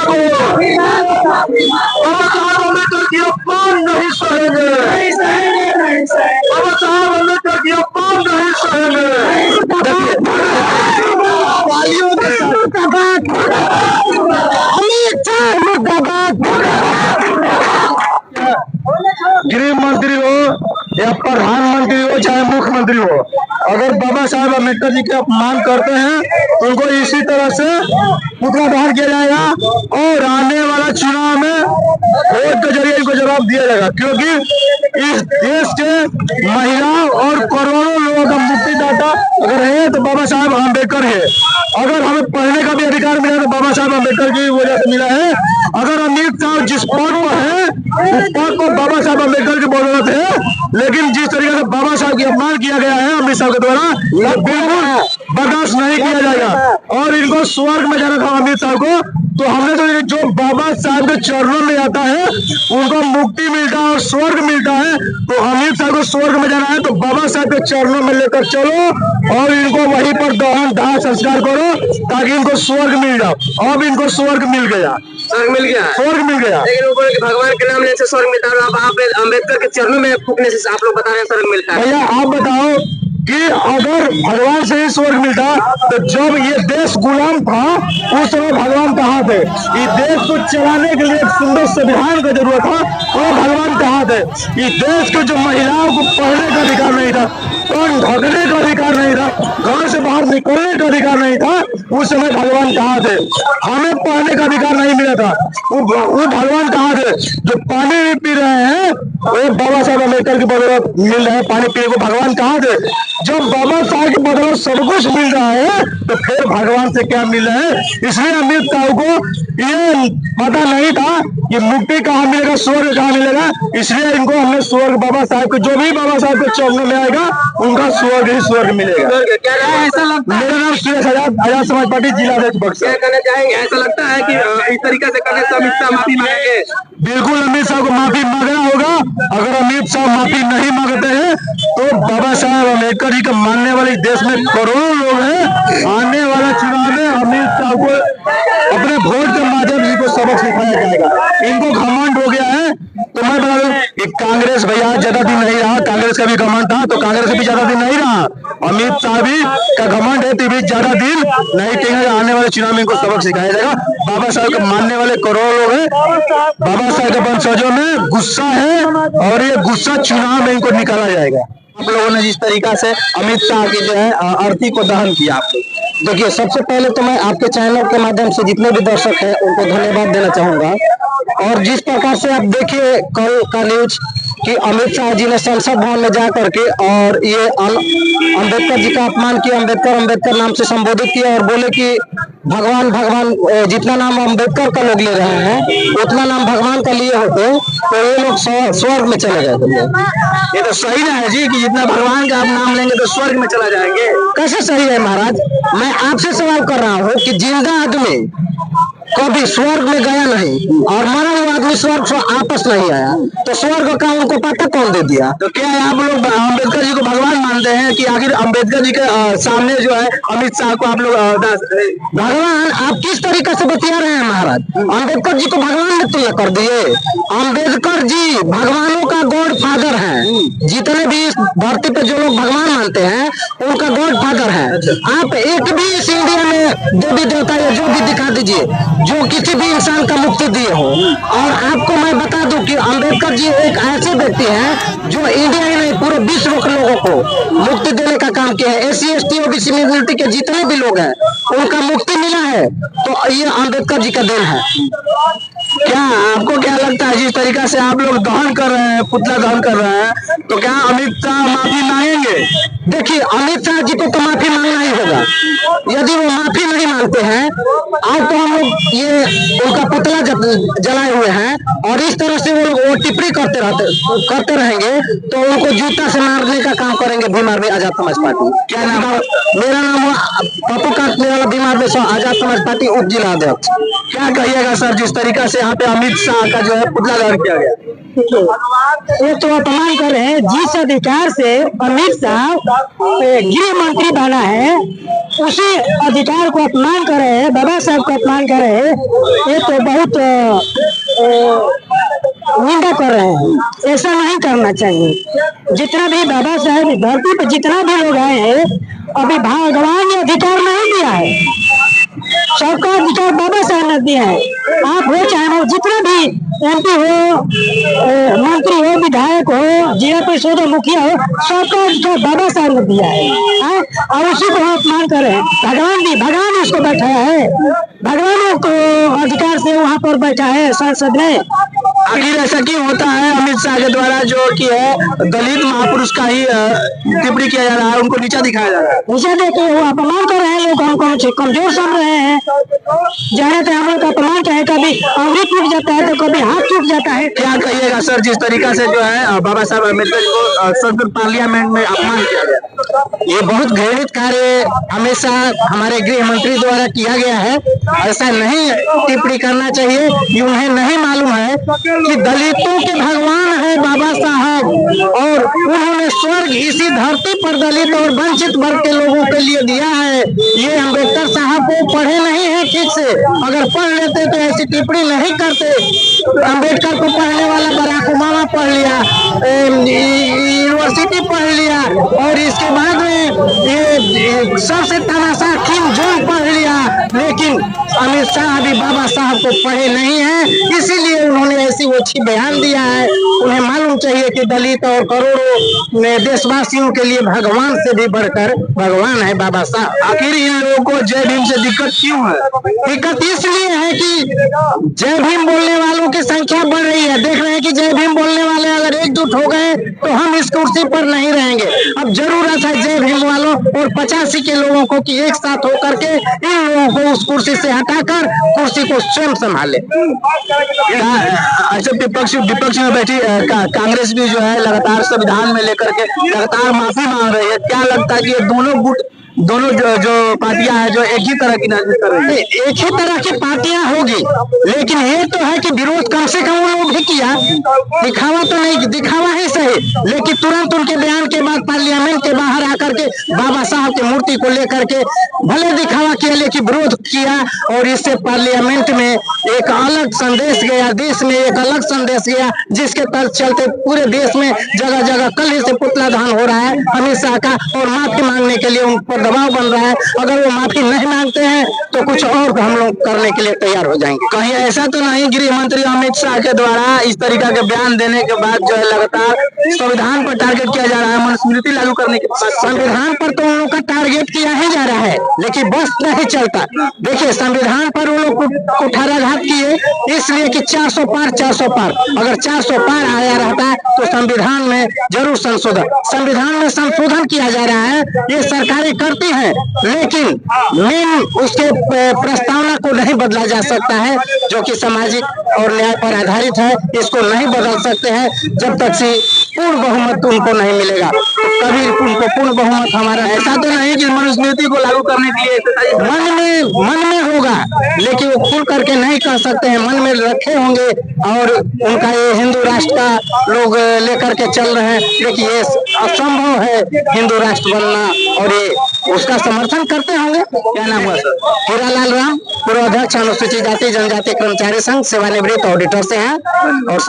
को बाबा साहब अम्बेडकर की अपमान नहीं सहेंगे, बाबा साहब अम्बेडकर की अपमान नहीं सहेंगे। गृह मंत्री हो या प्रधानमंत्री हो चाहे मुख्यमंत्री हो, अगर बाबा साहब अम्बेडकर जी के अपमान करते हैं तो उनको इसी तरह से पुतला दहन किया जाएगा और आने वाला चुनाव में वोट के जरिए इनको जवाब दिया जाएगा, क्योंकि इस देश के महिलाओं और करोड़ों लोगों का मुक्तिदाता अगर है तो बाबा साहब अम्बेडकर है। अगर हमें पढ़ने का भी अधिकार मिला तो बाबा साहब अम्बेडकर की वजह से मिला है। अगर अमित शाह जिस पद पर है उस पद पर बाबा साहब अम्बेडकर की बदौलत है, लेकिन जिस तरीके से बाबा साहब की अपमान किया गया है अमित शाह के द्वारा, यह बिल्कुल बर्दाश्त नहीं किया जाएगा और इनको स्वर्ग में जाना था अमित शाह को। तो हमने तो जो बाबा साहब के चरणों में आता है उनको मुक्ति मिलता है और स्वर्ग मिलता है, तो अमित शाह को स्वर्ग में जाना है तो बाबा साहब के चरणों में लेकर चलो और इनको वहीं पर दहन दाह संस्कार करो ताकि इनको स्वर्ग मिल जाओ। अब इनको स्वर्ग मिल गया, स्वर्ग मिल गया, स्वर्ग मिल गया। लेकिन ऊपर के भगवान के नाम लेने से स्वर्ग मिलता है, अब आप अम्बेडकर के चरणों में फूकने से आप लोग बता रहे हैं स्वर्ग मिलता है। भैया आप बताओ कि अगर भगवान से ही स्वर्ग मिलता तो जब ये देश गुलाम था उस समय भगवान कहाँ थे? इस देश को चलाने के लिए एक सुंदर संविधान की जरूरत था, और भगवान कहाँ थे? इस देश के जो महिलाओं को पढ़ने का अधिकार नहीं था, कान ढकने का अधिकार नहीं था, घर से बाहर निकलने का अधिकार नहीं था, उस समय भगवान कहाँ थे? हमें पढ़ने का अधिकार नहीं मिला था, वो भगवान कहाँ थे? जो पानी भी पी रहे हैं वो बाबा साहब अम्बेडकर की बदौलत मिल रहे हैं पानी पीने को, भगवान कहाँ थे? जब बाबा साहब की बदौलत सब कुछ मिल रहा है तो फिर भगवान से क्या मिल रहा है? इसलिए अमित शाह को ये पता नहीं था कि मुक्ति कहाँ मिलेगा, स्वर्ग कहाँ मिलेगा, इसलिए इनको हमने स्वर्ग बाबा साहब को, जो भी बाबा साहब के चरणों में आएगा उनका स्वर्ग ही स्वर्ग मिलेगा। क्या ऐसा लगता है? मेरा नाम सुरेश आजाद, आजाद समाज पार्टी जिला अध्यक्ष बक्सर। क्या कहना चाहेंगे? ऐसा लगता है कि इस तरीके से करने से अमित शाह माफी मांगेंगे? बिल्कुल अमित शाह को माफी मांगना होगा। अगर अमित शाह माफी नहीं मांगते हैं तो बाबा साहब अम्बेडकर जी का मानने वाले देश में करोड़ों लोग हैं, आने वाला चुनाव में अमित शाह को अपने वोट के माध्यम से इनको सबक सिखाया जाएगा। इनको घमंड हो गया है, तो मैं बता दूं कि कांग्रेस भैया ज्यादा दिन नहीं रहा, कांग्रेस का भी घमंड था तो कांग्रेस का भी ज्यादा दिन नहीं रहा, अमित शाह भी का घमंड है तो भी ज्यादा दिन नहीं टिकेगा। आने वाले चुनाव में इनको सबक सिखाया जाएगा। बाबा साहब को मानने वाले करोड़ों लोग हैं, बाबा साहब के वंशजों में गुस्सा है और ये गुस्सा चुनाव में इनको निकाला जाएगा। आप लोगों ने जिस तरीका से अमित शाह की जो है अर्थी को दहन किया, आप देखिए, सबसे पहले तो मैं आपके चैनल के माध्यम से जितने भी दर्शक हैं उनको धन्यवाद देना चाहूंगा। और जिस प्रकार से आप देखिए कल का न्यूज कि अमित शाह जी ने संसद भवन में जा करके और ये अम्बेडकर जी का अपमान किया, अम्बेडकर नाम से संबोधित किया और बोले कि भगवान भगवान, जितना नाम अम्बेडकर का लोग ले रहे हैं उतना नाम भगवान का लिए होते तो ये लोग स्वर्ग में चले गए। ये तो सही ना है जी कि जितना भगवान का आप नाम लेंगे तो स्वर्ग में चला जाएंगे? कैसे सही है महाराज? मैं आपसे सवाल कर रहा हूँ कि जिंदा आदमी कभी स्वर्ग में गया नहीं और मरा हुआ आदमी स्वर्ग से वापस नहीं आया, तो स्वर्ग का उनको पता कौन दे दिया? तो क्या आप लोग अम्बेडकर जी को भगवान मानते हैं कि आखिर अम्बेडकर जी के सामने जो है अमित शाह को आप लोग भगवान? आप किस तरीके से बतिया रहे हैं महाराज? अम्बेडकर जी को भगवान में तुलना कर दिए। अम्बेडकर जी भगवानों का गॉड फादर है। जितने भी इस धरती पे जो लोग भगवान मानते हैं उनका गॉड फादर है। आप एक भी इस इंडिया में देवी देवता या जो भी दिखा दीजिए जो किसी भी इंसान का मुक्ति दिए हो। और आपको मैं बता दूं कि अम्बेडकर जी एक ऐसे व्यक्ति हैं जो इंडिया ही नहीं पूरे विश्व के लोगों को मुक्ति देने का काम किया है। SC ST OBC मिनोरिटी के जितने भी लोग हैं उनका मुक्ति मिला है, तो ये अम्बेडकर जी का देन है। क्या आपको क्या लगता है जिस तरीका से आप लोग दहन कर रहे हैं, पुतला दहन कर रहे हैं, तो क्या अमित शाह माफी मांगेंगे? देखिए, अमित शाह जी को तो माफी मांगना ही होगा। यदि वो माफी नहीं मांगते हैं, आज तो हम लोग ये उनका पुतला जलाए हुए हैं और इस तरह से वो लोग टिप्पणी करते रहेंगे तो उनको जूता से मारने का काम करेंगे भीम आर्मी आजाद समाज पार्टी। क्या नाम? मेरा नाम पप्पू काटने वाला भीम आर्मी आजाद समाज पार्टी उप जिला अध्यक्ष। क्या कहिएगा सर जिस तरीका से यहाँ पे अमित शाह का जो है पुतला दहन किया गया? व्यक्ति थे, ये तो अपमान कर रहे हैं। जिस अधिकार से अमित शाह गृह मंत्री बना है, उसी अधिकार को अपमान कर रहे हैं, बाबा साहब को अपमान कर रहे हैं। ये तो बहुत निंदा कर रहे हैं। ऐसा नहीं करना चाहिए। जितना भी बाबा साहब धरती पर जितना भी लोग आए हैं, अभी भगवान ने अधिकार नहीं दिया है, सबका अधिकार बाबा साहब ने दिया है। आप हो चाहे हो, जितना भी MP हो, मंत्री हो, विधायक हो, जिला परिषद हो, मुखिया हो, सबका अधिकार बाबा साहब ने दिया है। और उसी को हम अपमान कर रहे हैं। भगवान ने उसको बैठाया है, भगवान को अधिकार से वहाँ पर बैठा है संसद में। आखिर ऐसा क्यों होता है अमित शाह के द्वारा जो कि है दलित महापुरुष का ही टिप्पणी किया जा रहा है, उनको नीचा दिखाया जा रहा है? नीचा देखिए, वो अपमान कर रहे हैं, लोग हमको कमजोर समझ रहे हैं। ज्यादातर हम लोग का अपमान चाहे कभी अंगुली टूट जाता है तो कभी हाथ टूट जाता है। क्या कहिएगा सर, जिस तरीका से जो है बाबा साहब अम्बेडकर को संसद पार्लियामेंट में अपमान किया गया, ये बहुत घृणित कार्य हमेशा हमारे गृह मंत्री द्वारा किया गया है। ऐसा नहीं टिप्पणी करना चाहिए कि उन्हें नहीं मालूम है कि दलितों के भगवान है बाबा साहब, और उन्होंने स्वर्ग इसी धरती पर दलित और वंचित वर्ग के लोगों के लिए दिया है। ये अम्बेडकर साहब को पढ़े नहीं है ठीक से, अगर पढ़ लेते तो ऐसी टिप्पणी नहीं करते। अम्बेडकर को पढ़ने वाला बराक ओबामा पढ़ लिया, यूनिवर्सिटी पढ़ लिया, और इसके बाद में ये सबसे तानाशाह किम जोंग पढ़ लिया, लेकिन अमित शाह अभी बाबा साहब को पढ़े नहीं है, इसीलिए उन्होंने ऐसी ओछी बयान दिया है। उन्हें मालूम चाहिए कि दलित और करोड़ों देशवासियों के लिए भगवान से भी बढ़कर भगवान है बाबा साहब। आखिर इन लोगों को जय भीम से दिक्कत क्यों है? दिक्कत इसलिए है कि जय भीम बोलने वालों की संख्या बढ़ रही है। देख रहे हैं कि जय भीम बोलने वाले अगर एकजुट हो गए तो हम इस कुर्सी पर नहीं रहेंगे। अब जरूरत है जय भीम वालों और 85 के लोगों को कि एक साथ होकर के इन लोगों को उस कुर्सी से हटाकर कुर्सी को स्वयं संभाले। ऐसे विपक्ष में बैठी कांग्रेस भी जो है लगातार संविधान में लेकर के लगातार माफी मांग रही है। क्या लगता है कि ये दोनों जो पार्टियां हैं जो एक ही तरह की राजनीति कर रही है? एक ही तरह की पार्टियां होगी, लेकिन ये तो है कि विरोध कम से कम उन्होंने भी किया। दिखावा तो नहीं, दिखावा है सही, लेकिन तुरंत उनके बयान के बाद पार्लियामेंट के बाहर आकर के बाबा साहब की मूर्ति को लेकर के भले दिखावा किया, लेकिन विरोध किया, और इससे पार्लियामेंट में एक अलग संदेश गया, देश में एक अलग संदेश गया, जिसके चलते पूरे देश में जगह जगह कल ही से पुतला दहन हो रहा है अमित शाह का, और माफी मांगने के लिए उन पर दबाव बन रहा है। अगर वो माफी नहीं मांगते हैं तो कुछ और हम लोग करने के लिए तैयार हो जाएंगे। कहीं ऐसा तो नहीं गृह मंत्री अमित शाह के द्वारा इस तरीका के बयान देने के बाद जो है लगातार संविधान पर टारगेट किया जा रहा है, मनुस्मृति लागू करने के बाद? संविधान पर तो उन लोग का टारगेट किया ही जा रहा है, लेकिन बस नहीं चलता। देखिए, संविधान पर उन लोग कुठाराघात किए, इसलिए कि 400 पार 400 पार, अगर 400 पार आया रहता है तो संविधान में जरूर संविधान में संशोधन किया जा रहा है। ये सरकारें करती हैं, लेकिन मेन उसके प्रस्तावना को नहीं बदला जा सकता है, जो कि सामाजिक और न्याय पर आधारित है। इसको नहीं बदल सकते हैं जब तक से पूर्ण बहुमत उनको नहीं मिलेगा। तो कभी उनको पूर्ण बहुमत हमारा ऐसा तो नहीं कि मनुस्मृति को लागू करने के लिए मन में होगा, लेकिन वो खुल करके नहीं कर सकते हैं। मन में रखे होंगे, और उनका ये हिंदू राष्ट्र का लोग लेकर के चल रहे हैं, लेकिन ये असंभव है हिंदू राष्ट्र बनना, और ये उसका समर्थन करते होंगे। क्या नाम हुआ सर? हीरालाल राम, पूर्व अध्यक्ष अनुसूचित जाति जनजाति कर्मचारी संघ, सेवानिवृत्त ऑडिटर से हैं, और